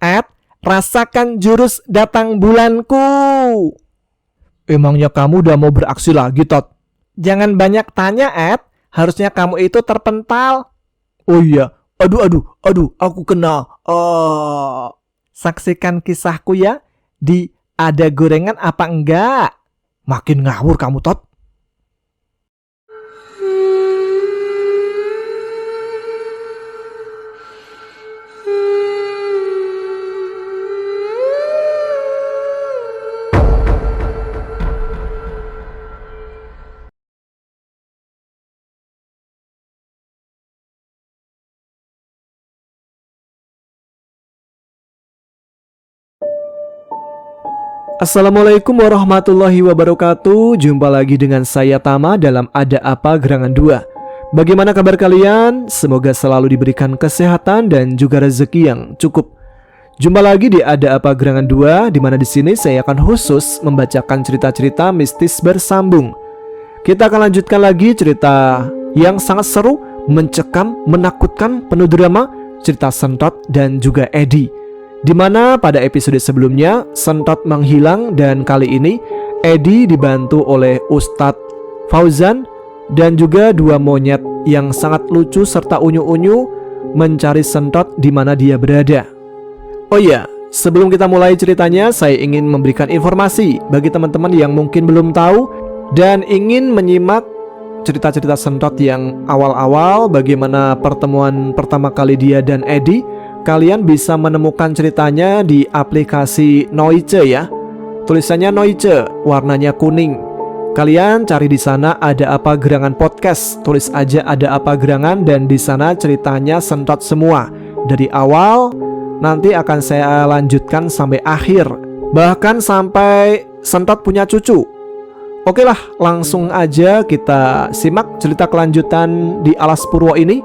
Ed, rasakan jurus datang bulanku. Emangnya kamu udah mau beraksi lagi, Tot? Jangan banyak tanya, Ed. Harusnya kamu itu terpental. Oh iya, aduh, aku kena. Saksikan kisahku ya di Ada Gorengan Apa Enggak. Makin ngawur kamu, Tot. Assalamualaikum warahmatullahi wabarakatuh. Jumpa lagi dengan saya Tama dalam Ada Apa Gerangan 2. Bagaimana kabar kalian? Semoga selalu diberikan kesehatan dan juga rezeki yang cukup. Jumpa lagi di Ada Apa Gerangan 2, di mana di sini saya akan khusus membacakan cerita-cerita mistis bersambung. Kita akan lanjutkan lagi cerita yang sangat seru, mencekam, menakutkan, penuh drama, cerita Sentot dan juga Edi. Di mana pada episode sebelumnya Sentot menghilang dan kali ini Edi dibantu oleh Ustadz Fauzan dan juga dua monyet yang sangat lucu serta unyu-unyu mencari Sentot di mana dia berada. Oh iya, sebelum kita mulai ceritanya, saya ingin memberikan informasi bagi teman-teman yang mungkin belum tahu dan ingin menyimak cerita-cerita Sentot yang awal-awal, bagaimana pertemuan pertama kali dia dan Edi. Kalian bisa menemukan ceritanya di aplikasi Noice ya. Tulisannya Noice, warnanya kuning. Kalian cari di sana Ada Apa Gerangan Podcast. Tulis aja Ada Apa Gerangan dan di sana ceritanya Sentot semua. Dari awal nanti akan saya lanjutkan sampai akhir. Bahkan sampai Sentot punya cucu. Oke lah, langsung aja kita simak cerita kelanjutan di Alas Purwo ini.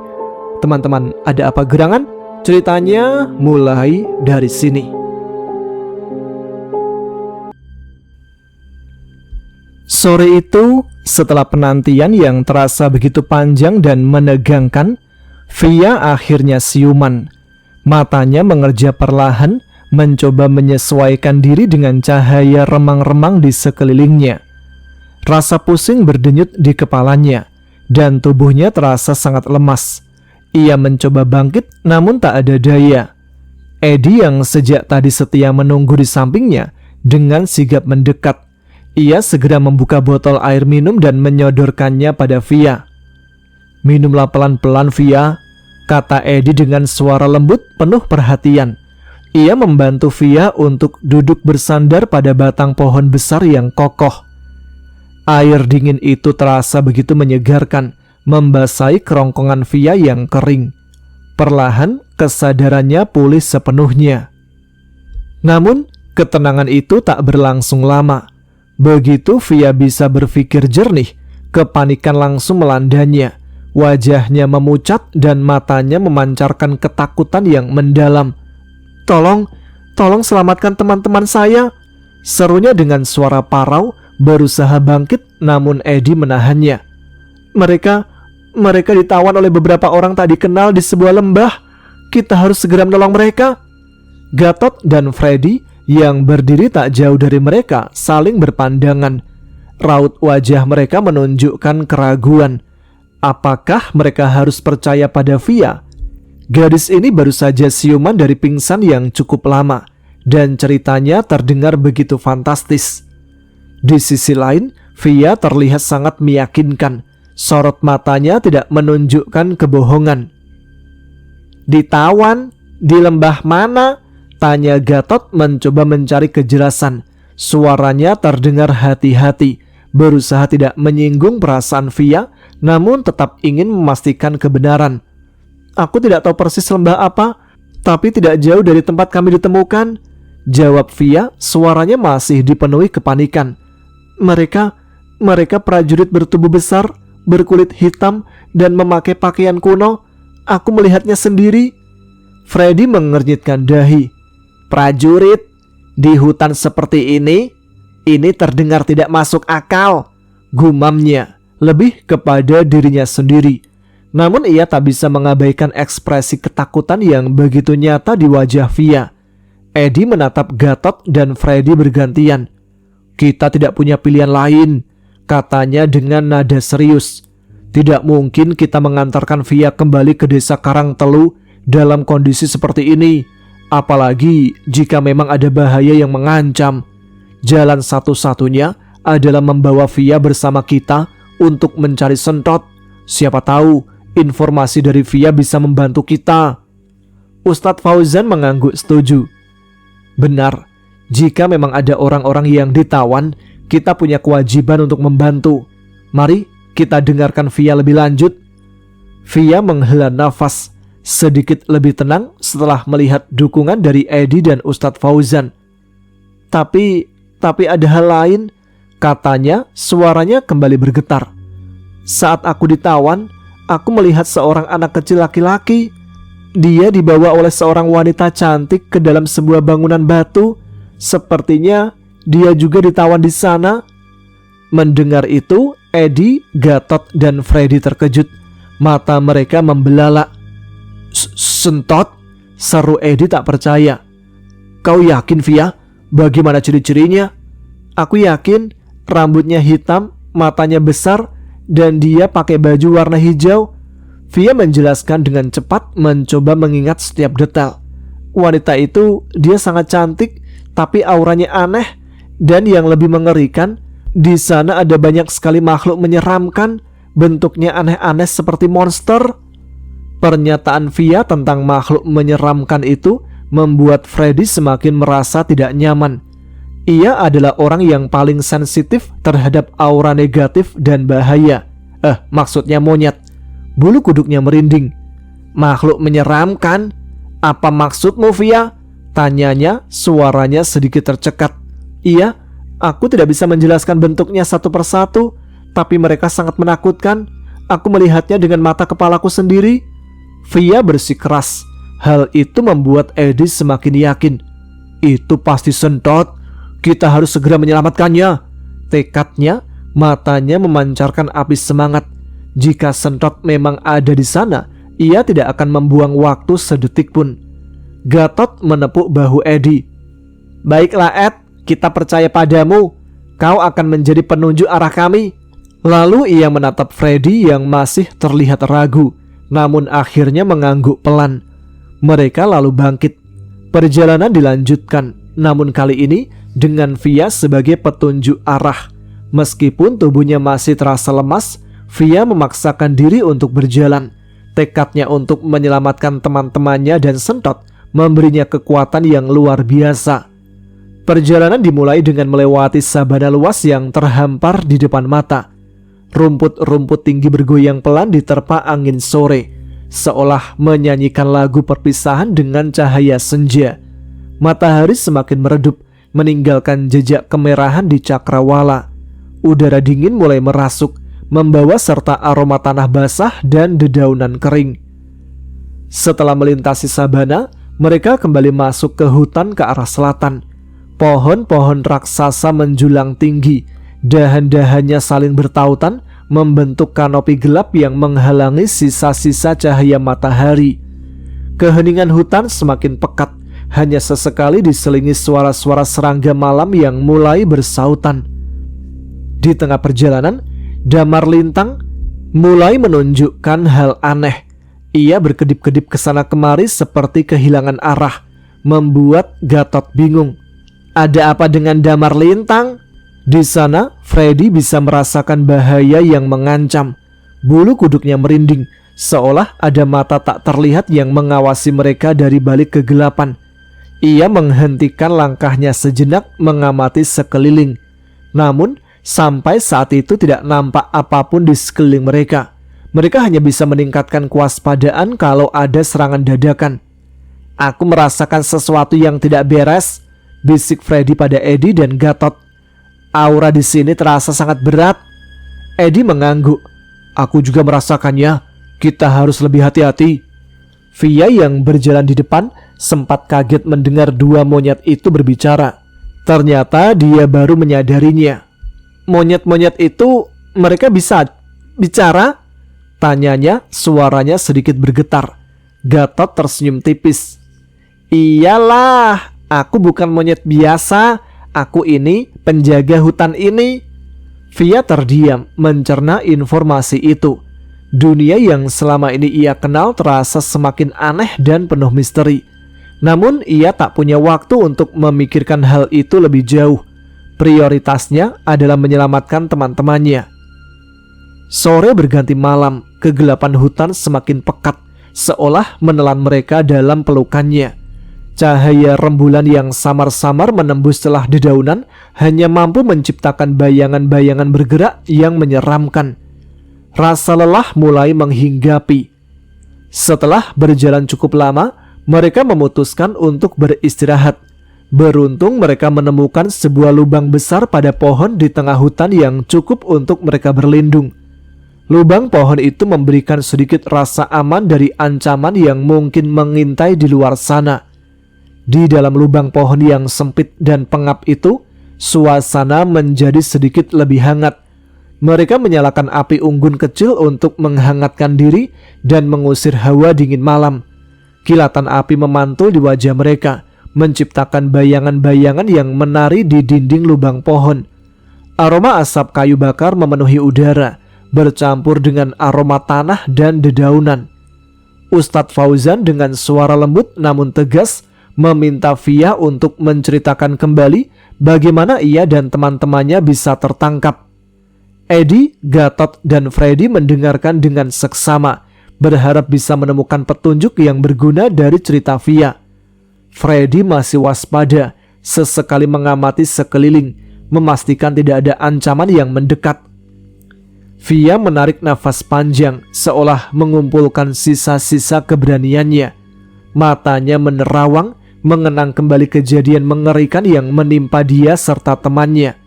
Teman-teman, Ada Apa Gerangan? Ceritanya mulai dari sini. Sore itu, setelah penantian yang terasa begitu panjang dan menegangkan, Via akhirnya siuman. Matanya mengerja perlahan, mencoba menyesuaikan diri dengan cahaya remang-remang di sekelilingnya. Rasa pusing berdenyut di kepalanya, dan tubuhnya terasa sangat lemas. Ia mencoba bangkit namun tak ada daya. Edi yang sejak tadi setia menunggu di sampingnya dengan sigap mendekat. Ia segera membuka botol air minum dan menyodorkannya pada Via. "Minumlah pelan-pelan, Via," kata Edi dengan suara lembut penuh perhatian. Ia membantu Via untuk duduk bersandar pada batang pohon besar yang kokoh. Air dingin itu terasa begitu menyegarkan, membasahi kerongkongan Via yang kering. Perlahan kesadarannya pulih sepenuhnya. Namun ketenangan itu tak berlangsung lama. Begitu Via bisa berpikir jernih, kepanikan langsung melandanya. Wajahnya memucat dan matanya memancarkan ketakutan yang mendalam. Tolong selamatkan teman-teman saya," serunya dengan suara parau. Berusaha bangkit namun Edi menahannya. Mereka ditawan oleh beberapa orang tak dikenal di sebuah lembah. Kita harus segera menolong mereka. Gatot dan Freddy yang berdiri tak jauh dari mereka saling berpandangan. Raut wajah mereka menunjukkan keraguan. Apakah mereka harus percaya pada Via? Gadis ini baru saja siuman dari pingsan yang cukup lama, dan ceritanya terdengar begitu fantastis. Di sisi lain, Via terlihat sangat meyakinkan. Sorot matanya tidak menunjukkan kebohongan. "Ditawan? Di lembah mana?" tanya Gatot mencoba mencari kejelasan. Suaranya terdengar hati-hati, berusaha tidak menyinggung perasaan Via, namun tetap ingin memastikan kebenaran. "Aku tidak tahu persis lembah apa, tapi tidak jauh dari tempat kami ditemukan," jawab Via. Suaranya masih dipenuhi kepanikan. Mereka prajurit bertubuh besar, berkulit hitam, dan memakai pakaian kuno. Aku melihatnya sendiri." Freddy mengernyitkan dahi. "Prajurit? Di hutan seperti ini? Ini terdengar tidak masuk akal," gumamnya, lebih kepada dirinya sendiri. Namun ia tak bisa mengabaikan ekspresi ketakutan yang begitu nyata di wajah Via. Edi menatap Gatot dan Freddy bergantian. "Kita tidak punya pilihan lain," katanya dengan nada serius. "Tidak mungkin kita mengantarkan Via kembali ke desa Karangtelu dalam kondisi seperti ini. Apalagi jika memang ada bahaya yang mengancam. Jalan satu-satunya adalah membawa Via bersama kita untuk mencari Sentot. Siapa tahu informasi dari Via bisa membantu kita." Ustadz Fauzan mengangguk setuju. "Benar, jika memang ada orang-orang yang ditawan, kita punya kewajiban untuk membantu. Mari kita dengarkan Via lebih lanjut." Via menghela nafas sedikit lebih tenang setelah melihat dukungan dari Edi dan Ustadz Fauzan. Tapi ada hal lain," katanya, suaranya kembali bergetar. "Saat aku ditawan, aku melihat seorang anak kecil laki-laki. Dia dibawa oleh seorang wanita cantik ke dalam sebuah bangunan batu. Sepertinya dia juga ditawan di sana." Mendengar itu, Edi, Gatot, dan Freddy terkejut. Mata mereka membelalak. "Sentot?" seru Edi tak percaya. "Kau yakin, Via? Bagaimana ciri-cirinya?" "Aku yakin. Rambutnya hitam, matanya besar, dan dia pakai baju warna hijau." Via menjelaskan dengan cepat, mencoba mengingat setiap detail. "Wanita itu, dia sangat cantik, tapi auranya aneh. Dan yang lebih mengerikan, di sana ada banyak sekali makhluk menyeramkan. Bentuknya aneh-aneh seperti monster." Pernyataan Via tentang makhluk menyeramkan itu membuat Freddy semakin merasa tidak nyaman. Ia adalah orang yang paling sensitif terhadap aura negatif dan bahaya. Maksudnya monyet. Bulu kuduknya merinding. "Makhluk menyeramkan? Apa maksudmu, Via?" tanyanya, suaranya sedikit tercekat. "Iya, aku tidak bisa menjelaskan bentuknya satu persatu, tapi mereka sangat menakutkan. Aku melihatnya dengan mata kepalaku sendiri." Via bersikeras. Hal itu membuat Edi semakin yakin. "Itu pasti Sentot. Kita harus segera menyelamatkannya," tekadnya. Matanya memancarkan api semangat. Jika Sentot memang ada di sana, ia tidak akan membuang waktu sedetik pun. Gatot menepuk bahu Edi. "Baiklah Ed, kita percaya padamu. Kau akan menjadi penunjuk arah kami." Lalu ia menatap Freddy yang masih terlihat ragu, namun akhirnya mengangguk pelan. Mereka lalu bangkit. Perjalanan dilanjutkan, namun kali ini dengan Via sebagai petunjuk arah. Meskipun tubuhnya masih terasa lemas, Via memaksakan diri untuk berjalan. Tekadnya untuk menyelamatkan teman-temannya dan Sentot memberinya kekuatan yang luar biasa. Perjalanan dimulai dengan melewati sabana luas yang terhampar di depan mata. Rumput-rumput tinggi bergoyang pelan diterpa angin sore, seolah menyanyikan lagu perpisahan dengan cahaya senja. Matahari semakin meredup, meninggalkan jejak kemerahan di cakrawala. Udara dingin mulai merasuk, membawa serta aroma tanah basah dan dedaunan kering. Setelah melintasi sabana, mereka kembali masuk ke hutan ke arah selatan. Pohon-pohon raksasa menjulang tinggi. Dahan-dahannya saling bertautan, membentuk kanopi gelap yang menghalangi sisa-sisa cahaya matahari. Keheningan hutan semakin pekat, hanya sesekali diselingi suara-suara serangga malam yang mulai bersautan. Di tengah perjalanan, Damar Lintang mulai menunjukkan hal aneh. Ia berkedip-kedip ke sana kemari seperti kehilangan arah, membuat Gatot bingung. Ada apa dengan Damar Lintang? Di sana, Freddy bisa merasakan bahaya yang mengancam. Bulu kuduknya merinding, seolah ada mata tak terlihat yang mengawasi mereka dari balik kegelapan. Ia menghentikan langkahnya sejenak mengamati sekeliling. Namun, sampai saat itu tidak nampak apapun di sekeliling mereka. Mereka hanya bisa meningkatkan kewaspadaan kalau ada serangan dadakan. "Aku merasakan sesuatu yang tidak beres," bisik Freddy pada Edi dan Gatot. "Aura di sini terasa sangat berat." Edi mengangguk. "Aku juga merasakannya. Kita harus lebih hati-hati." Via yang berjalan di depan sempat kaget mendengar dua monyet itu berbicara. Ternyata dia baru menyadarinya. "Monyet-monyet itu, mereka bisa bicara?" tanyanya, suaranya sedikit bergetar. Gatot tersenyum tipis. "Iyalah, Aku bukan monyet biasa, aku ini penjaga hutan ini. Via terdiam mencerna informasi itu. Dunia yang selama ini ia kenal terasa semakin aneh dan penuh misteri. Namun ia tak punya waktu untuk memikirkan hal itu lebih jauh. Prioritasnya adalah menyelamatkan teman-temannya. Sore berganti malam, kegelapan hutan semakin pekat, seolah menelan mereka dalam pelukannya. Cahaya rembulan yang samar-samar menembus celah dedaunan hanya mampu menciptakan bayangan-bayangan bergerak yang menyeramkan. Rasa lelah mulai menghinggapi. Setelah berjalan cukup lama, mereka memutuskan untuk beristirahat. Beruntung mereka menemukan sebuah lubang besar pada pohon di tengah hutan yang cukup untuk mereka berlindung. Lubang pohon itu memberikan sedikit rasa aman dari ancaman yang mungkin mengintai di luar sana. Di dalam lubang pohon yang sempit dan pengap itu, suasana menjadi sedikit lebih hangat. Mereka menyalakan api unggun kecil untuk menghangatkan diri dan mengusir hawa dingin malam. Kilatan api memantul di wajah mereka, menciptakan bayangan-bayangan yang menari di dinding lubang pohon. Aroma asap kayu bakar memenuhi udara, bercampur dengan aroma tanah dan dedaunan. Ustadz Fauzan dengan suara lembut namun tegas meminta Via untuk menceritakan kembali bagaimana ia dan teman-temannya bisa tertangkap. Eddie, Gatot, dan Freddy mendengarkan dengan seksama, berharap bisa menemukan petunjuk yang berguna dari cerita Via. Freddy masih waspada, sesekali mengamati sekeliling, memastikan tidak ada ancaman yang mendekat. Via menarik nafas panjang, seolah mengumpulkan sisa-sisa keberaniannya. Matanya menerawang, mengenang kembali kejadian mengerikan yang menimpa dia serta temannya.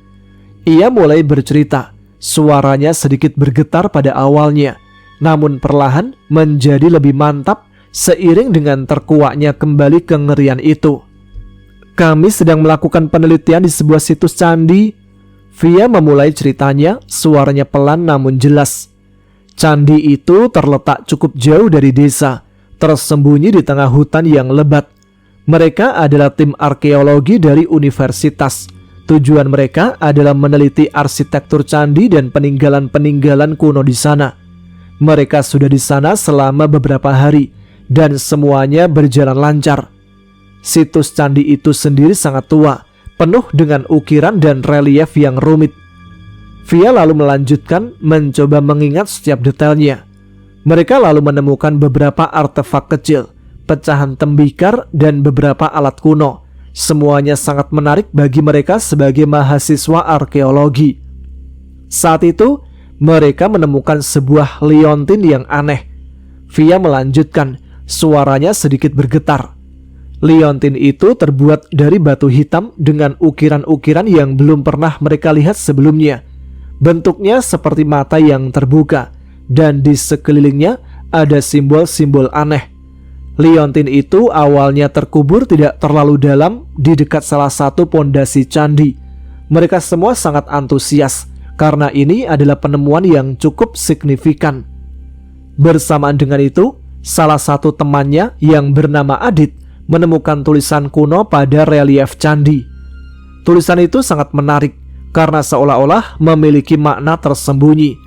Ia mulai bercerita, suaranya sedikit bergetar pada awalnya, namun perlahan menjadi lebih mantap seiring dengan terkuaknya kembali kengerian itu. Kami sedang melakukan penelitian di sebuah situs candi. Via memulai ceritanya, suaranya pelan namun jelas. Candi itu terletak cukup jauh dari desa, tersembunyi di tengah hutan yang lebat. Mereka adalah tim arkeologi dari universitas. Tujuan mereka adalah meneliti arsitektur candi dan peninggalan-peninggalan kuno di sana. Mereka sudah di sana selama beberapa hari dan semuanya berjalan lancar. Situs candi itu sendiri sangat tua, penuh dengan ukiran dan relief yang rumit. Via lalu melanjutkan mencoba mengingat setiap detailnya. Mereka lalu menemukan beberapa artefak kecil, pecahan tembikar, dan beberapa alat kuno. Semuanya sangat menarik bagi mereka sebagai mahasiswa arkeologi. Saat itu, mereka menemukan sebuah liontin yang aneh. Via melanjutkan, suaranya sedikit bergetar. Liontin itu terbuat dari batu hitam dengan ukiran-ukiran yang belum pernah mereka lihat sebelumnya. Bentuknya seperti mata yang terbuka, dan di sekelilingnya ada simbol-simbol aneh. Liontin itu awalnya terkubur tidak terlalu dalam di dekat salah satu pondasi candi. Mereka semua sangat antusias karena ini adalah penemuan yang cukup signifikan. Bersamaan dengan itu, salah satu temannya yang bernama Adit menemukan tulisan kuno pada relief candi. Tulisan itu sangat menarik karena seolah-olah memiliki makna tersembunyi.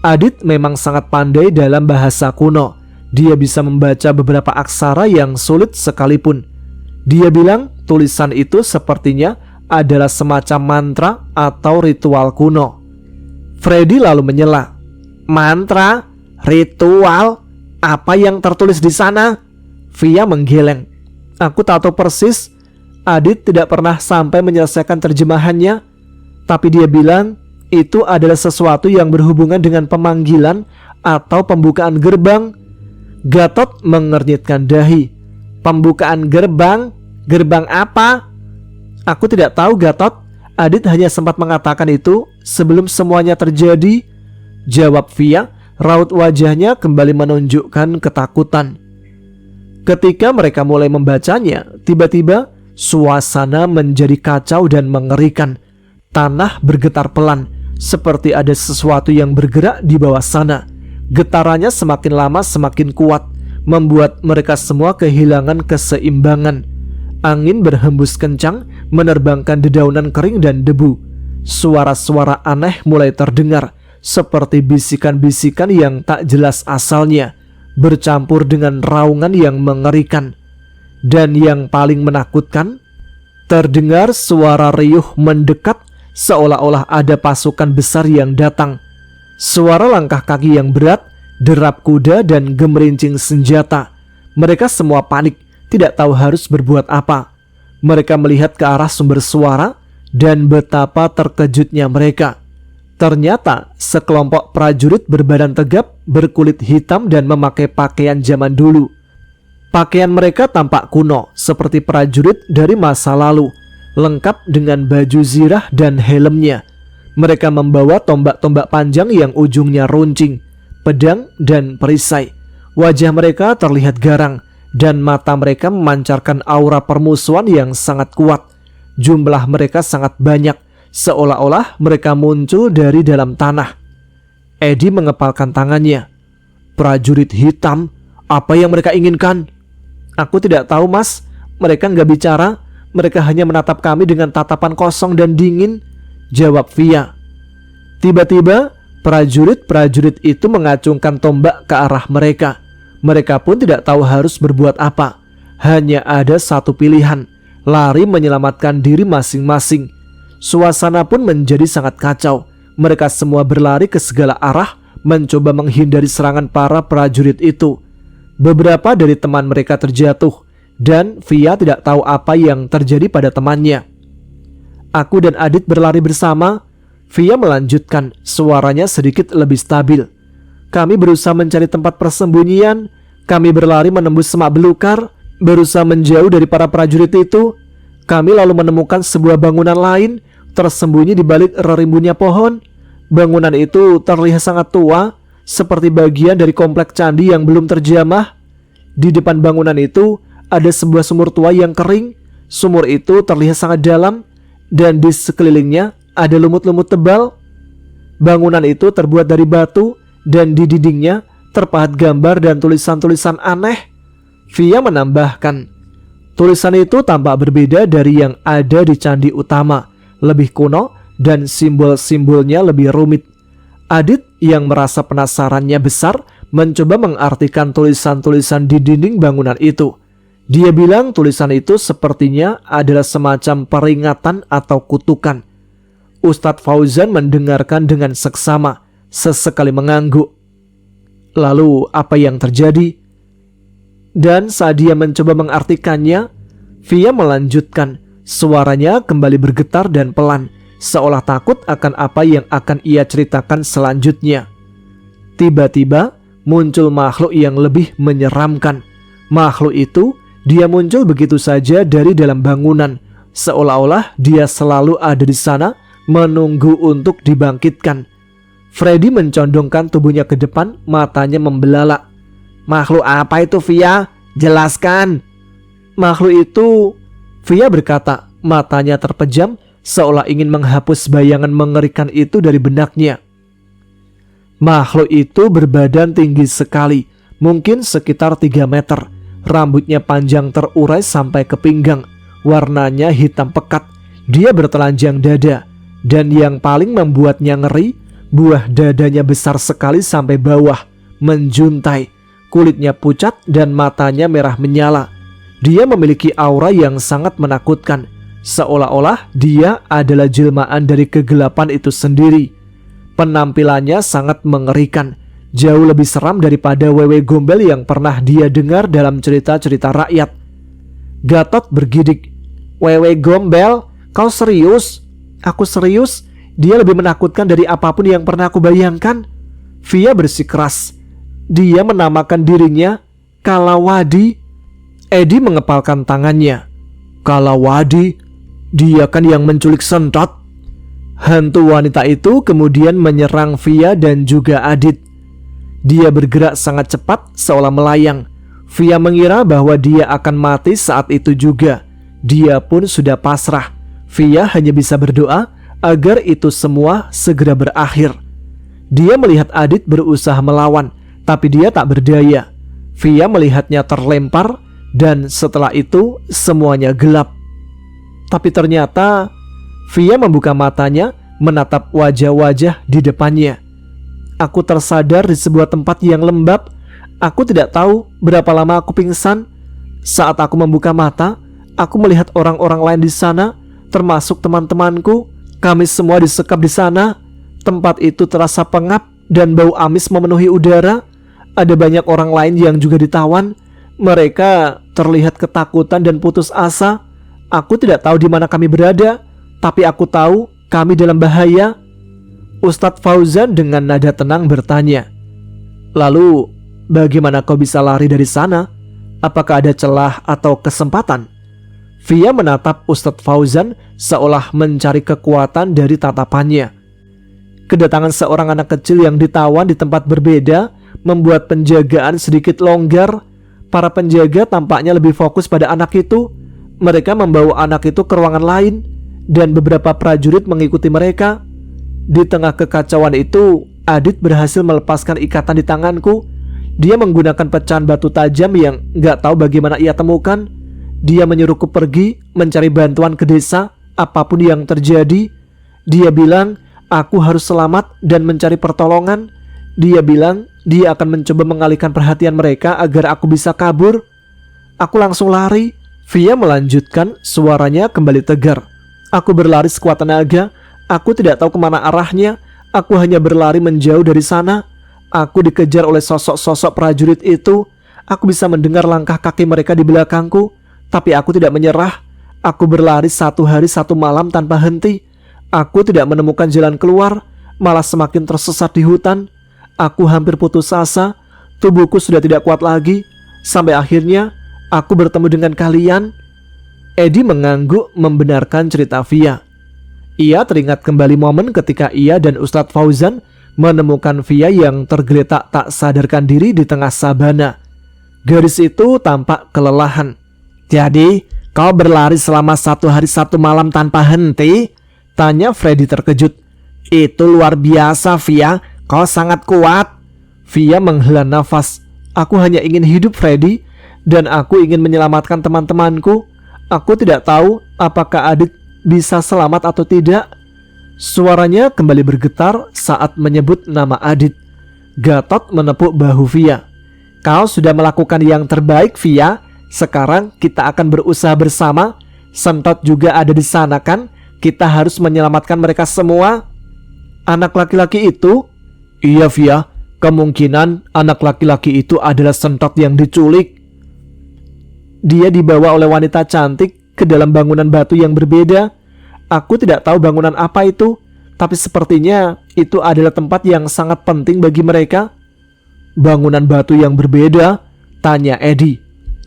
Adit memang sangat pandai dalam bahasa kuno. Dia bisa membaca beberapa aksara yang sulit sekalipun. Dia bilang tulisan itu sepertinya adalah semacam mantra atau ritual kuno. Freddy lalu menyela. Mantra? Ritual? Apa yang tertulis di sana? Via menggeleng. Aku tak tahu persis. Adit tidak pernah sampai menyelesaikan terjemahannya. Tapi dia bilang itu adalah sesuatu yang berhubungan dengan pemanggilan atau pembukaan gerbang. Gatot mengernyitkan dahi. Pembukaan gerbang? Gerbang apa? Aku tidak tahu, Gatot. Adit hanya sempat mengatakan itu sebelum semuanya terjadi. Jawab Via, raut wajahnya kembali menunjukkan ketakutan. Ketika mereka mulai membacanya, tiba-tiba suasana menjadi kacau dan mengerikan. Tanah bergetar pelan, seperti ada sesuatu yang bergerak di bawah sana. Getarannya semakin lama semakin kuat, membuat mereka semua kehilangan keseimbangan. Angin berhembus kencang, menerbangkan dedaunan kering dan debu. Suara-suara aneh mulai terdengar, seperti bisikan-bisikan yang tak jelas asalnya, bercampur dengan raungan yang mengerikan. Dan yang paling menakutkan, terdengar suara riuh mendekat, seolah-olah ada pasukan besar yang datang. Suara langkah kaki yang berat, derap kuda dan gemerincing senjata. Mereka semua panik, tidak tahu harus berbuat apa. Mereka melihat ke arah sumber suara dan betapa terkejutnya mereka. Ternyata sekelompok prajurit berbadan tegap, berkulit hitam dan memakai pakaian zaman dulu. Pakaian mereka tampak kuno, seperti prajurit dari masa lalu, lengkap dengan baju zirah dan helmnya. Mereka membawa tombak-tombak panjang yang ujungnya runcing, pedang dan perisai. Wajah mereka terlihat garang, dan mata mereka memancarkan aura permusuhan yang sangat kuat. Jumlah mereka sangat banyak, seolah-olah mereka muncul dari dalam tanah. Eddie mengepalkan tangannya. Prajurit hitam, apa yang mereka inginkan? Aku tidak tahu, Mas. Mereka nggak bicara. Mereka hanya menatap kami dengan tatapan kosong dan dingin, jawab Via. Tiba-tiba prajurit-prajurit itu mengacungkan tombak ke arah mereka. Mereka pun tidak tahu harus berbuat apa. Hanya ada satu pilihan, lari menyelamatkan diri masing-masing. Suasana pun menjadi sangat kacau. Mereka semua berlari ke segala arah, mencoba menghindari serangan para prajurit itu. Beberapa dari teman mereka terjatuh, dan Via tidak tahu apa yang terjadi pada temannya. Aku dan Adit berlari bersama. Via melanjutkan, suaranya sedikit lebih stabil. Kami berusaha mencari tempat persembunyian. Kami berlari menembus semak belukar, berusaha menjauh dari para prajurit itu. Kami lalu menemukan sebuah bangunan lain, tersembunyi di balik rerimbunnya pohon. Bangunan itu terlihat sangat tua, seperti bagian dari komplek candi yang belum terjamah. Di depan bangunan itu ada sebuah sumur tua yang kering. Sumur itu terlihat sangat dalam, dan di sekelilingnya ada lumut-lumut tebal. Bangunan itu terbuat dari batu, dan di dindingnya terpahat gambar dan tulisan-tulisan aneh. Via menambahkan, tulisan itu tampak berbeda dari yang ada di candi utama, lebih kuno dan simbol-simbolnya lebih rumit. Adit yang merasa penasarannya besar mencoba mengartikan tulisan-tulisan di dinding bangunan itu. Dia bilang tulisan itu sepertinya adalah semacam peringatan atau kutukan. Ustadz Fauzan mendengarkan dengan seksama, sesekali mengangguk. Lalu apa yang terjadi? Dan saat dia mencoba mengartikannya, Via melanjutkan. Suaranya kembali bergetar dan pelan, seolah takut akan apa yang akan ia ceritakan selanjutnya. Tiba-tiba muncul makhluk yang lebih menyeramkan. Makhluk itu, dia muncul begitu saja dari dalam bangunan, seolah-olah dia selalu ada di sana menunggu untuk dibangkitkan. Freddy mencondongkan tubuhnya ke depan, matanya membelalak. Makhluk apa itu, Via? Jelaskan. Makhluk itu, Via berkata, matanya terpejam seolah ingin menghapus bayangan mengerikan itu dari benaknya. Makhluk itu berbadan tinggi sekali, mungkin sekitar 3 meter. Rambutnya panjang terurai sampai ke pinggang, warnanya hitam pekat. Dia bertelanjang dada, dan yang paling membuatnya ngeri, buah dadanya besar sekali sampai bawah, menjuntai. Kulitnya pucat dan matanya merah menyala. Dia memiliki aura yang sangat menakutkan, seolah-olah dia adalah jelmaan dari kegelapan itu sendiri. Penampilannya sangat mengerikan, jauh lebih seram daripada Wewe Gombel yang pernah dia dengar dalam cerita-cerita rakyat. Gatot bergidik. Wewe Gombel? Kau serius? Aku serius? Dia lebih menakutkan dari apapun yang pernah aku bayangkan. Via bersikeras. Dia menamakan dirinya Kalawadi. Eddie mengepalkan tangannya. Kalawadi? Dia kan yang menculik Sentot. Hantu wanita itu kemudian menyerang Via dan juga Adit. Dia bergerak sangat cepat seolah melayang. Via mengira bahwa dia akan mati saat itu juga. Dia pun sudah pasrah. Via hanya bisa berdoa agar itu semua segera berakhir. Dia melihat Adit berusaha melawan, tapi dia tak berdaya. Via melihatnya terlempar Dan setelah itu semuanya gelap. Tapi ternyata Via membuka matanya, menatap wajah-wajah di depannya. Aku tersadar di sebuah tempat yang lembab. Aku tidak tahu berapa lama aku pingsan. Saat aku membuka mata, aku melihat orang-orang lain di sana, termasuk teman-temanku. Kami semua disekap di sana. Tempat itu terasa pengap dan bau amis memenuhi udara. Ada banyak orang lain yang juga ditawan. Mereka terlihat ketakutan dan putus asa. Aku tidak tahu di mana kami berada, tapi aku tahu kami dalam bahaya. Ustadz Fauzan dengan nada tenang bertanya, "Lalu, bagaimana kau bisa lari dari sana? Apakah ada celah atau kesempatan?" Via menatap Ustadz Fauzan seolah mencari kekuatan dari tatapannya. Kedatangan seorang anak kecil yang ditawan di tempat berbeda membuat penjagaan sedikit longgar. Para penjaga tampaknya lebih fokus pada anak itu. Mereka membawa anak itu ke ruangan lain, dan beberapa prajurit mengikuti mereka. Di tengah kekacauan itu, Adit berhasil melepaskan ikatan di tanganku. Dia menggunakan pecahan batu tajam yang gak tahu bagaimana ia temukan. Dia menyuruhku pergi mencari bantuan ke desa, apapun yang terjadi. Dia bilang aku harus selamat dan mencari pertolongan. Dia bilang dia akan mencoba mengalihkan perhatian mereka agar aku bisa kabur. Aku langsung lari. Via melanjutkan, suaranya kembali tegar. Aku berlari sekuat tenaga. Aku tidak tahu kemana arahnya. Aku hanya berlari menjauh dari sana. Aku dikejar oleh sosok-sosok prajurit itu. Aku bisa mendengar langkah kaki mereka di belakangku. Tapi aku tidak menyerah. Aku berlari 1 hari 1 malam tanpa henti. Aku tidak menemukan jalan keluar, malah semakin tersesat di hutan. Aku hampir putus asa. Tubuhku sudah tidak kuat lagi. Sampai akhirnya aku bertemu dengan kalian. Edi mengangguk membenarkan cerita Via. Ia teringat kembali momen ketika ia dan Ustadz Fauzan menemukan Via yang tergeletak tak sadarkan diri di tengah sabana. Gadis itu tampak kelelahan. "Jadi, kau berlari selama 1 hari 1 malam tanpa henti?" tanya Freddy terkejut. "Itu luar biasa, Via. Kau sangat kuat." Via menghela nafas. "Aku hanya ingin hidup, Freddy, dan aku ingin menyelamatkan teman-temanku. Aku tidak tahu apakah Adit bisa selamat atau tidak." Suaranya kembali bergetar saat menyebut nama Adit. Gatot menepuk bahu Via. "Kau sudah melakukan yang terbaik, Via. Sekarang kita akan berusaha bersama. Sentot juga ada di sana kan? Kita harus menyelamatkan mereka semua." "Anak laki-laki itu?" "Iya, Via. Kemungkinan anak laki-laki itu adalah Sentot yang diculik. Dia dibawa oleh wanita cantik ke dalam bangunan batu yang berbeda. Aku tidak tahu bangunan apa itu, tapi sepertinya itu adalah tempat yang sangat penting bagi mereka." "Bangunan batu yang berbeda?" tanya Edi.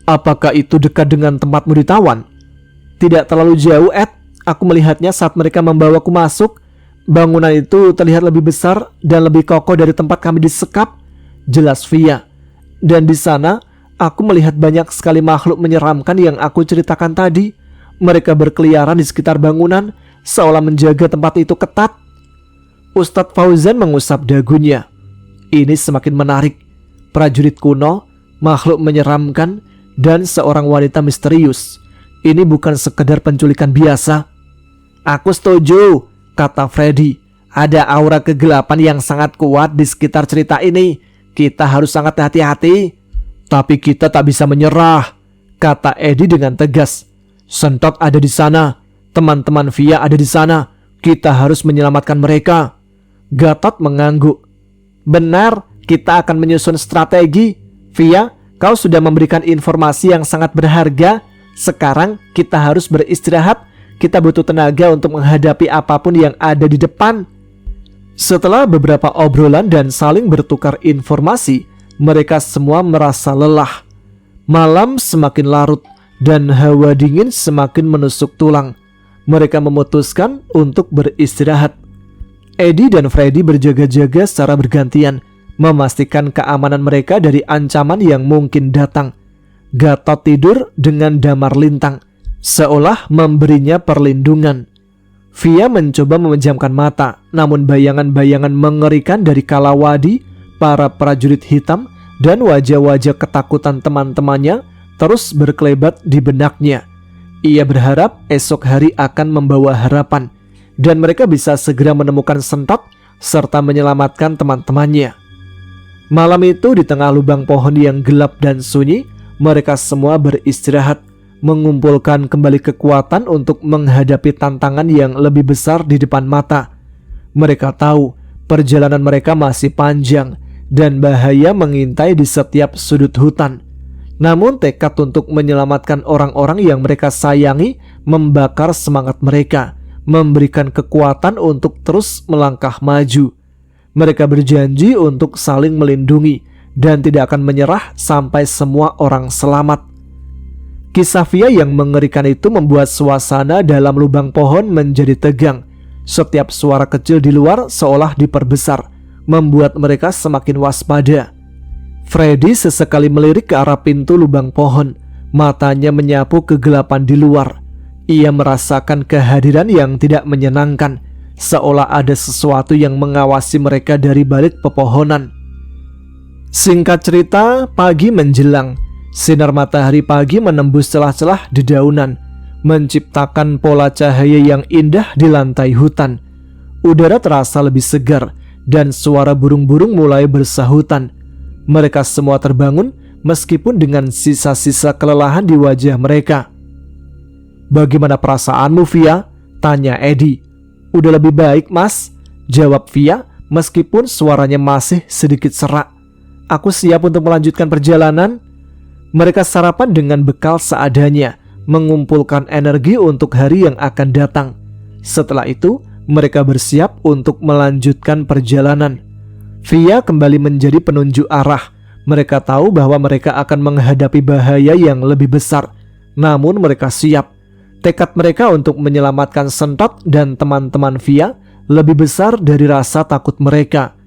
"Apakah itu dekat dengan tempatmu ditawan?" "Tidak terlalu jauh, Ed. Aku melihatnya saat mereka membawaku masuk. Bangunan itu terlihat lebih besar dan lebih kokoh dari tempat kami disekap," jelas Via. "Dan di sana aku melihat banyak sekali makhluk menyeramkan yang aku ceritakan tadi. Mereka berkeliaran di sekitar bangunan seolah menjaga tempat itu ketat." Ustadz Fauzan mengusap dagunya. "Ini semakin menarik. Prajurit kuno, makhluk menyeramkan, dan seorang wanita misterius. Ini bukan sekedar penculikan biasa." "Aku setuju," kata Freddy. "Ada aura kegelapan yang sangat kuat di sekitar cerita ini. Kita harus sangat hati-hati." "Tapi kita tak bisa menyerah," kata Edi dengan tegas. "Sentot ada di sana. Teman-teman Via ada di sana. Kita harus menyelamatkan mereka." Gatot mengangguk. "Benar, kita akan menyusun strategi. Via, kau sudah memberikan informasi yang sangat berharga. Sekarang kita harus beristirahat. Kita butuh tenaga untuk menghadapi apapun yang ada di depan." Setelah beberapa obrolan dan saling bertukar informasi, mereka semua merasa lelah. Malam semakin larut dan hawa dingin semakin menusuk tulang. Mereka memutuskan untuk beristirahat. Edi dan Freddy berjaga-jaga secara bergantian, memastikan keamanan mereka dari ancaman yang mungkin datang. Gatot tidur dengan damar lintang, seolah memberinya perlindungan. Via mencoba memejamkan mata, namun bayangan-bayangan mengerikan dari Kalawadi, para prajurit hitam, dan wajah-wajah ketakutan teman-temannya terus berkelebat di benaknya. Ia berharap esok hari akan membawa harapan dan mereka bisa segera menemukan Sentot serta menyelamatkan teman-temannya. Malam itu di tengah lubang pohon yang gelap dan sunyi, mereka semua beristirahat, mengumpulkan kembali kekuatan untuk menghadapi tantangan yang lebih besar di depan mata. Mereka tahu perjalanan mereka masih panjang dan bahaya mengintai di setiap sudut hutan. Namun tekad untuk menyelamatkan orang-orang yang mereka sayangi membakar semangat mereka, memberikan kekuatan untuk terus melangkah maju. Mereka berjanji untuk saling melindungi dan tidak akan menyerah sampai semua orang selamat. Kisah Via yang mengerikan itu membuat suasana dalam lubang pohon menjadi tegang. Setiap suara kecil di luar seolah diperbesar, membuat mereka semakin waspada. Freddy sesekali melirik ke arah pintu lubang pohon, matanya menyapu kegelapan di luar. Ia merasakan kehadiran yang tidak menyenangkan, seolah ada sesuatu yang mengawasi mereka dari balik pepohonan. Singkat cerita, pagi menjelang. Sinar matahari pagi menembus celah-celah dedaunan, menciptakan pola cahaya yang indah di lantai hutan. Udara terasa lebih segar dan suara burung-burung mulai bersahutan. Mereka semua terbangun meskipun dengan sisa-sisa kelelahan di wajah mereka. "Bagaimana perasaanmu, Via?" tanya Eddie. "Udah lebih baik, Mas," jawab Via meskipun suaranya masih sedikit serak. "Aku siap untuk melanjutkan perjalanan." Mereka sarapan dengan bekal seadanya, mengumpulkan energi untuk hari yang akan datang. Setelah itu, mereka bersiap untuk melanjutkan perjalanan. Via kembali menjadi penunjuk arah. Mereka tahu bahwa mereka akan menghadapi bahaya yang lebih besar, namun mereka siap. Tekad mereka untuk menyelamatkan Sentot dan teman-teman Via lebih besar dari rasa takut mereka.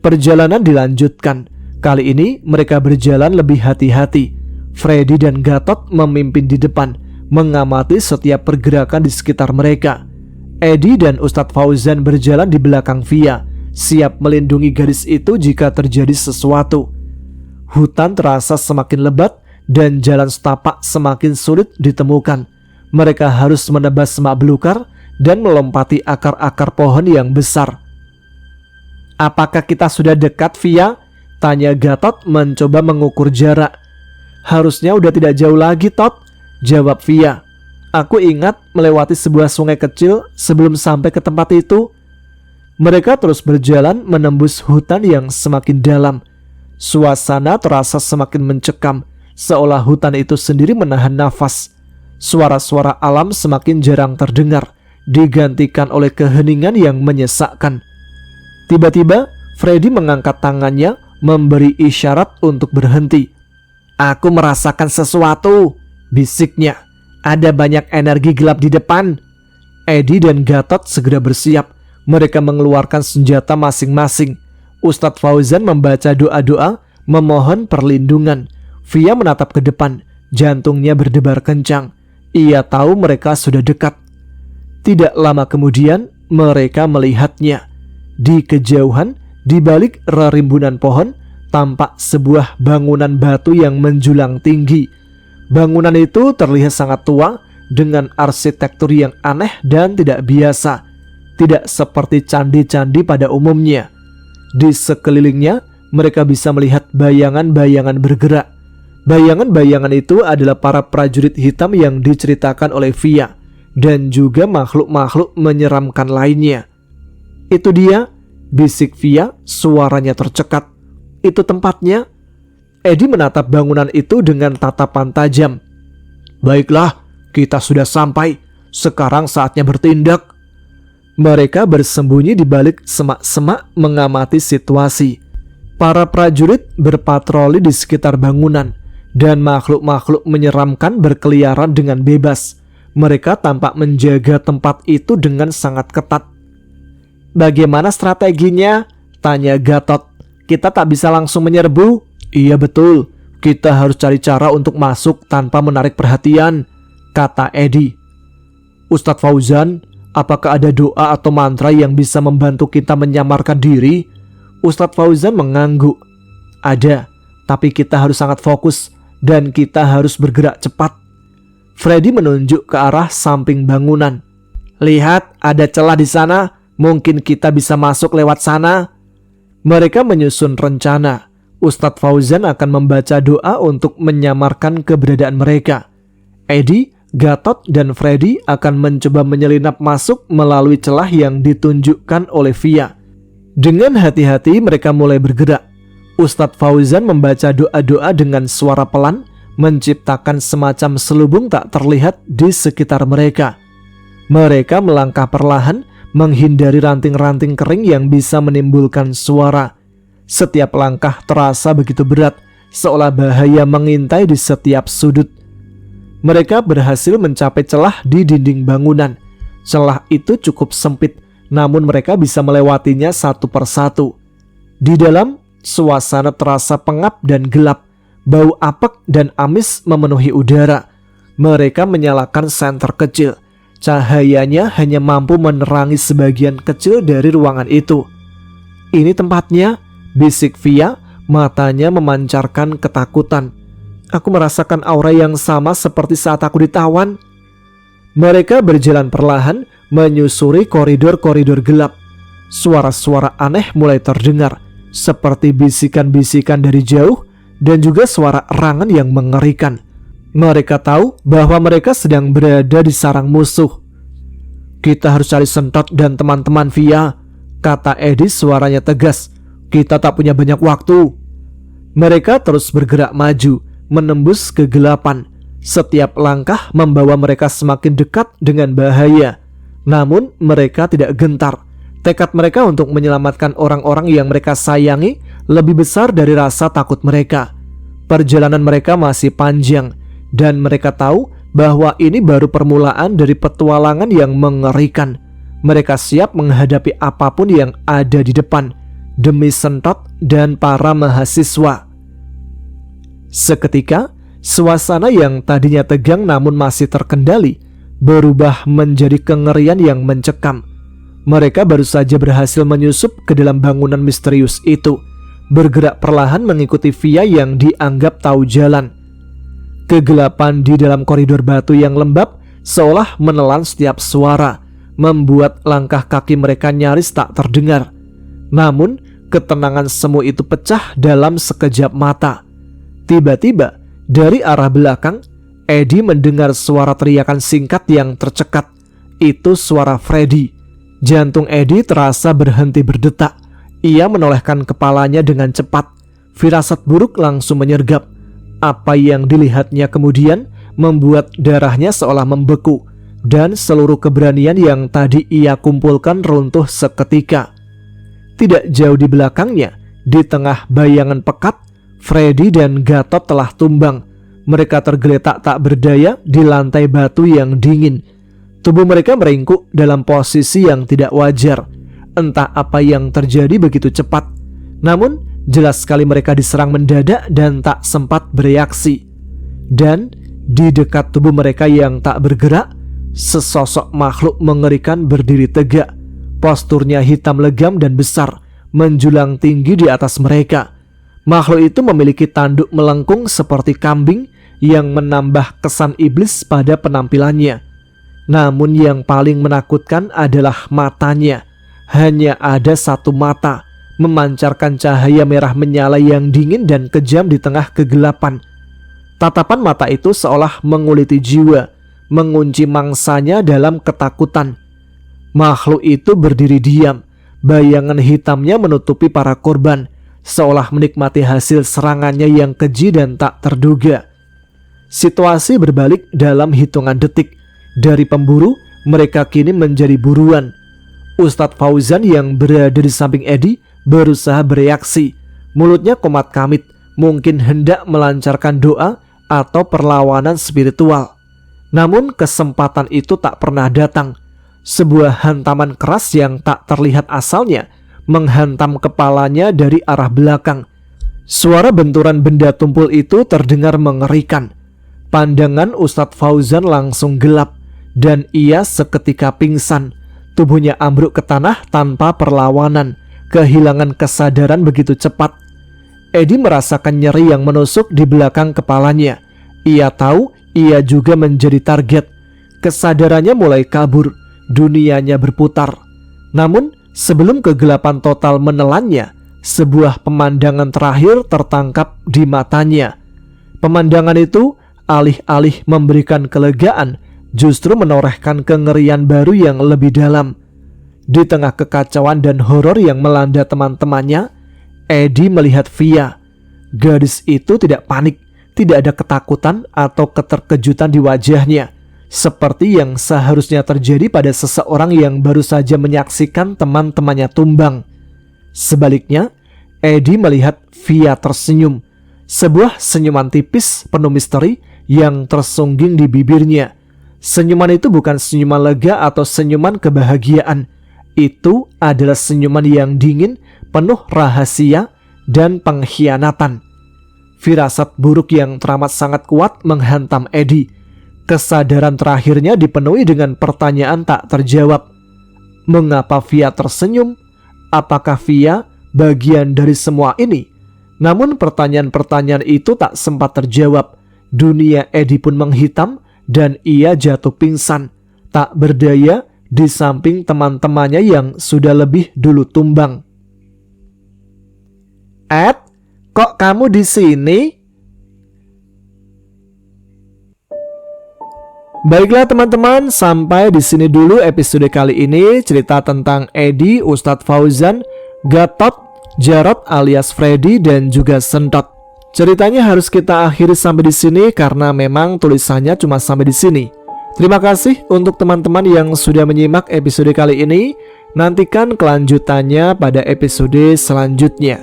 Perjalanan dilanjutkan. Kali ini mereka berjalan lebih hati-hati. Freddy dan Gatot memimpin di depan, mengamati setiap pergerakan di sekitar mereka. Eddie dan Ustadz Fauzan berjalan di belakang Via, siap melindungi gadis itu jika terjadi sesuatu. Hutan terasa semakin lebat dan jalan setapak semakin sulit ditemukan. Mereka harus menebas semak belukar dan melompati akar-akar pohon yang besar. "Apakah kita sudah dekat, Via?" tanya Gatot mencoba mengukur jarak. "Harusnya udah tidak jauh lagi, Tot," jawab Via. "Aku ingat melewati sebuah sungai kecil sebelum sampai ke tempat itu." Mereka terus berjalan menembus hutan yang semakin dalam. Suasana terasa semakin mencekam, seolah hutan itu sendiri menahan nafas. Suara-suara alam semakin jarang terdengar, digantikan oleh keheningan yang menyesakkan. Tiba-tiba, Freddy mengangkat tangannya, memberi isyarat untuk berhenti. "Aku merasakan sesuatu," bisiknya. "Ada banyak energi gelap di depan." Eddie dan Gatot segera bersiap. Mereka mengeluarkan senjata masing-masing. Ustadz Fauzan membaca doa-doa, memohon perlindungan. Via menatap ke depan, jantungnya berdebar kencang. Ia tahu mereka sudah dekat. Tidak lama kemudian, mereka melihatnya. Di kejauhan, di balik rerimbunan pohon, tampak sebuah bangunan batu yang menjulang tinggi. Bangunan itu terlihat sangat tua, dengan arsitektur yang aneh dan tidak biasa. Tidak seperti candi-candi pada umumnya. Di sekelilingnya, mereka bisa melihat bayangan-bayangan bergerak. Bayangan-bayangan itu adalah para prajurit hitam yang diceritakan oleh Via, dan juga makhluk-makhluk menyeramkan lainnya. "Itu dia," bisik Via, suaranya tercekat. "Itu tempatnya." Eddie menatap bangunan itu dengan tatapan tajam. "Baiklah, kita sudah sampai. Sekarang saatnya bertindak." Mereka bersembunyi di balik semak-semak mengamati situasi. Para prajurit berpatroli di sekitar bangunan, dan makhluk-makhluk menyeramkan berkeliaran dengan bebas. Mereka tampak menjaga tempat itu dengan sangat ketat. "Bagaimana strateginya?" tanya Gatot. "Kita tak bisa langsung menyerbu." "Iya betul, kita harus cari cara untuk masuk tanpa menarik perhatian," kata Eddie. "Ustadz Fauzan, apakah ada doa atau mantra yang bisa membantu kita menyamarkan diri?" Ustadz Fauzan mengangguk. "Ada, tapi kita harus sangat fokus. dan kita harus bergerak cepat. Freddy menunjuk ke arah samping bangunan. Lihat, ada celah di sana, mungkin kita bisa masuk lewat sana. Mereka menyusun rencana. Ustadz Fauzan akan membaca doa untuk menyamarkan keberadaan mereka. Eddie, Gatot, dan Freddy akan mencoba menyelinap masuk melalui celah yang ditunjukkan oleh Via. Dengan hati-hati mereka mulai bergerak. Ustadz Fauzan membaca doa-doa dengan suara pelan, menciptakan semacam selubung tak terlihat di sekitar mereka. Mereka melangkah perlahan, menghindari ranting-ranting kering yang bisa menimbulkan suara. Setiap langkah terasa begitu berat, seolah bahaya mengintai di setiap sudut. Mereka berhasil mencapai celah di dinding bangunan. Celah itu cukup sempit, namun mereka bisa melewatinya satu persatu. Di dalam, suasana terasa pengap dan gelap. Bau apek dan amis memenuhi udara. Mereka menyalakan senter kecil. Cahayanya hanya mampu menerangi sebagian kecil dari ruangan itu. Ini tempatnya, bisik Via, matanya memancarkan ketakutan. Aku merasakan aura yang sama seperti saat aku ditawan. Mereka berjalan perlahan, menyusuri koridor-koridor gelap. Suara-suara aneh mulai terdengar, seperti bisikan-bisikan dari jauh, dan juga suara erangan yang mengerikan. Mereka tahu bahwa mereka sedang berada di sarang musuh. Kita harus cari Sentot dan teman-teman Via, kata Eddie suaranya tegas. Kita tak punya banyak waktu. Mereka terus bergerak maju, menembus kegelapan. Setiap langkah membawa mereka semakin dekat dengan bahaya. Namun mereka tidak gentar. Tekad mereka untuk menyelamatkan orang-orang yang mereka sayangi lebih besar dari rasa takut mereka. Perjalanan mereka masih panjang, dan mereka tahu bahwa ini baru permulaan dari petualangan yang mengerikan. Mereka siap menghadapi apapun yang ada di depan demi Sentot dan para mahasiswa. Seketika, suasana yang tadinya tegang namun masih terkendali berubah menjadi kengerian yang mencekam. Mereka baru saja berhasil menyusup ke dalam bangunan misterius itu, bergerak perlahan mengikuti Via yang dianggap tahu jalan. Kegelapan di dalam koridor batu yang lembab seolah menelan setiap suara, membuat langkah kaki mereka nyaris tak terdengar. Namun, ketenangan semu itu pecah dalam sekejap mata. Tiba-tiba, dari arah belakang, Eddie mendengar suara teriakan singkat yang tercekat. Itu suara Freddy. Jantung Eddie terasa berhenti berdetak. Ia menolehkan kepalanya dengan cepat. Firasat buruk langsung menyergap. Apa yang dilihatnya kemudian membuat darahnya seolah membeku, dan seluruh keberanian yang tadi ia kumpulkan runtuh seketika. Tidak jauh di belakangnya, di tengah bayangan pekat, Freddy dan Gatot telah tumbang. Mereka tergeletak tak berdaya di lantai batu yang dingin. Tubuh mereka meringkuk dalam posisi yang tidak wajar. Entah apa yang terjadi begitu cepat. Namun, jelas sekali mereka diserang mendadak dan tak sempat bereaksi. Dan di dekat tubuh mereka yang tak bergerak, sesosok makhluk mengerikan berdiri tegak. Posturnya hitam legam dan besar, menjulang tinggi di atas mereka. Makhluk itu memiliki tanduk melengkung seperti kambing yang menambah kesan iblis pada penampilannya. Namun yang paling menakutkan adalah matanya. Hanya ada satu mata, memancarkan cahaya merah menyala yang dingin dan kejam di tengah kegelapan. Tatapan mata itu seolah menguliti jiwa, mengunci mangsanya dalam ketakutan. Makhluk itu berdiri diam, bayangan hitamnya menutupi para korban, seolah menikmati hasil serangannya yang keji dan tak terduga. Situasi berbalik dalam hitungan detik. Dari pemburu, mereka kini menjadi buruan. Ustadz Fauzan yang berada di samping Eddie berusaha bereaksi. Mulutnya komat kamit, mungkin hendak melancarkan doa atau perlawanan spiritual. Namun kesempatan itu tak pernah datang. Sebuah hantaman keras yang tak terlihat asalnya menghantam kepalanya dari arah belakang. Suara benturan benda tumpul itu terdengar mengerikan. Pandangan Ustadz Fauzan langsung gelap dan ia seketika pingsan. Tubuhnya ambruk ke tanah tanpa perlawanan, kehilangan kesadaran begitu cepat. Edi merasakan nyeri yang menusuk di belakang kepalanya. Ia tahu ia juga menjadi target. Kesadarannya mulai kabur, dunianya berputar. Namun sebelum kegelapan total menelannya, sebuah pemandangan terakhir tertangkap di matanya. Pemandangan itu alih-alih memberikan kelegaan, justru menorehkan kengerian baru yang lebih dalam. Di tengah kekacauan dan horor yang melanda teman-temannya, Edi melihat Via. Gadis itu tidak panik, tidak ada ketakutan atau keterkejutan di wajahnya, seperti yang seharusnya terjadi pada seseorang yang baru saja menyaksikan teman-temannya tumbang. Sebaliknya, Edi melihat Via tersenyum, sebuah senyuman tipis penuh misteri yang tersungging di bibirnya. Senyuman itu bukan senyuman lega atau senyuman kebahagiaan. Itu adalah senyuman yang dingin, penuh rahasia dan pengkhianatan. Firasat buruk yang teramat sangat kuat menghantam Edi. Kesadaran terakhirnya dipenuhi dengan pertanyaan tak terjawab. Mengapa Via tersenyum? Apakah Via bagian dari semua ini? Namun pertanyaan-pertanyaan itu tak sempat terjawab. Dunia Edi pun menghitam dan ia jatuh pingsan, tak berdaya di samping teman-temannya yang sudah lebih dulu tumbang. Ed, kok kamu di sini? Baiklah teman-teman, sampai di sini dulu episode kali ini, cerita tentang Edi, Ustadz Fauzan, Gatot, Jarot alias Freddy dan juga Sentot. Ceritanya harus kita akhiri sampai di sini karena memang tulisannya cuma sampai di sini. Terima kasih untuk teman-teman yang sudah menyimak episode kali ini. Nantikan kelanjutannya pada episode selanjutnya.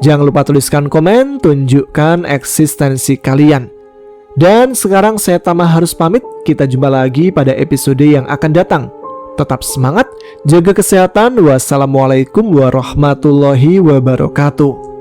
Jangan lupa tuliskan komen, tunjukkan eksistensi kalian. Dan sekarang saya Tama harus pamit. Kita jumpa lagi pada episode yang akan datang. Tetap semangat, jaga kesehatan. Wassalamualaikum warahmatullahi wabarakatuh.